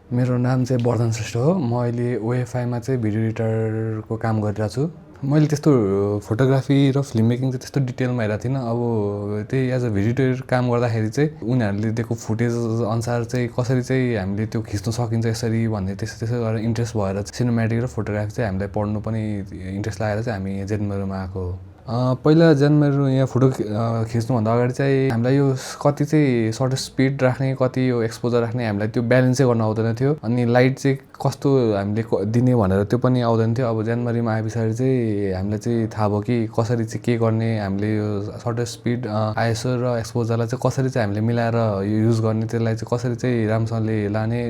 मेरो नाम चाहिँ वर्धन श्रेष्ठ हो। म अहिले ओएफआईमा चाहिँ भिडियो एडिटरको काम गरिरहेको छु। मैले त्यस्तो फोटोग्राफी र फिल्म मेकिङ चाहिँ त्यस्तो डिटेलमा हेरेको थिइनँ। अब त्यही एज अ भिडियो एडिटर काम गर्दाखेरि चाहिँ उनीहरूले दिएको फुटेज अनुसार चाहिँ कसरी चाहिँ हामीले त्यो खिच्न सकिन्छ यसरी भन्ने त्यसो गरेर इन्ट्रेस्ट भएर सिनेमेटिक र फोटोग्राफी चाहिँ हामीलाई पढ्नु पनि इन्ट्रेस्ट लागेर चाहिँ हामी जेएनयुमा आएको हो। पहिला जेएनयुमा यहाँ फोटो खिच्नुभन्दा अगाडि चाहिँ हामीलाई यो कति चाहिँ सर्ट स्पिड राख्ने कति यो एक्सपोजर राख्ने हामीलाई त्यो ब्यालेन्सै गर्न आउँदैन थियो। अनि लाइट चाहिँ कस्तो हामीले दिने भनेर त्यो पनि आउँदैन थियो। अब जनवरीमा आए पछाडि चाहिँ हामीलाई चाहिँ थाहा भयो कि कसरी चाहिँ के गर्ने, हामीले यो सर्ट स्पिड आइएसओ र एक्सपोजरलाई चाहिँ कसरी चाहिँ हामीले मिलाएर युज गर्ने, त्यसलाई चाहिँ कसरी चाहिँ राम्रोसँगले लाने,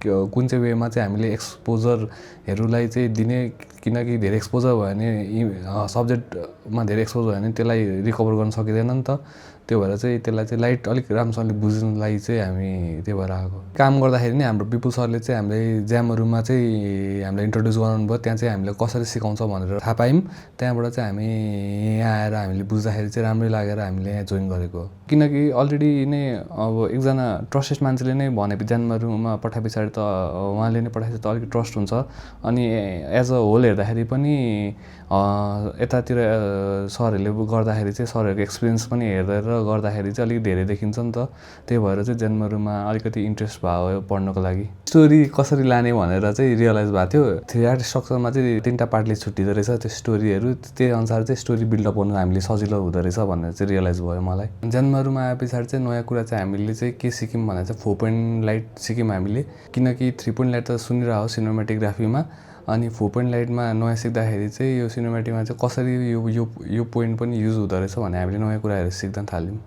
कुन चाहिँ वेमा चाहिँ हामीले एक्सपोजरहरूलाई चाहिँ दिने। किनकि धेरै एक्सपोजर भयो भने सब्जेक्टमा धेरै एक्सपोजर भयो भने त्यसलाई रिकभर गर्न सकिँदैन नि त। त्यो भएर चाहिँ त्यसलाई चाहिँ लाइट अलिक राम्रोसँगले बुझ्नुलाई चाहिँ हामी त्यो भएर आएको। काम गर्दाखेरि नै हाम्रो विपुल सरले चाहिँ हामीलाई ज्यामहरूमा चाहिँ हामीलाई इन्ट्रोड्युस गराउनु भयो। त्यहाँ चाहिँ हामीले कसरी सिकाउँछ भनेर थाहा पायौँ। त्यहाँबाट चाहिँ हामी यहाँ आएर हामीले बुझ्दाखेरि चाहिँ राम्रै लागेर हामीले यहाँ जोइन गरेको हो। किनकि अलरेडी नै अब एकजना ट्रस्टेड मान्छेले नै भनेपछि ज्यामहरूमा पठाए पछाडि त उहाँले नै पठाएपछि त अलिक ट्रस्ट हुन्छ। अनि एज अ होल हेर्दाखेरि पनि यतातिर सरहरूले गर्दाखेरि चाहिँ सरहरूको एक्सपिरियन्स पनि हेरेर गर्दाखेरि चाहिँ अलिक धेरै देखिन्छ नि त। त्यही भएर चाहिँ जेएनयुमा अलिकति इन्ट्रेस्ट भयो पढ्नको लागि। स्टोरी कसरी लाने भनेर चाहिँ रियलाइज भएको थियो। 3 आर्ट स्ट्रक्चरमा चाहिँ 3टा पार्टले छुट्टिँदो रहेछ त्यो स्टोरीहरू। त्यही अनुसार चाहिँ स्टोरी बिल्डअप गर्नु हामीले सजिलो हुँदो रहेछ भनेर चाहिँ रियलाइज भयो मलाई। जेएनयुमा आए पछाडि चाहिँ नयाँ कुरा चाहिँ हामीले चाहिँ के सिक्यौँ भन्दा चाहिँ 4 पोइन्ट लाइट सिक्यौँ हामीले। किनकि 3 पोइन्ट लाइट त सुनिरहेको सिनेमेटोग्राफीमा, अनि 4 पोइन्ट लाइटमा नयाँ सिक्दाखेरि चाहिँ यो सिनेमेटिकमा चाहिँ कसरी यो पोइन्ट पनि युज हुँदो रहेछ भन्ने हामीले नयाँ कुराहरू सिक्न थाल्यौँ।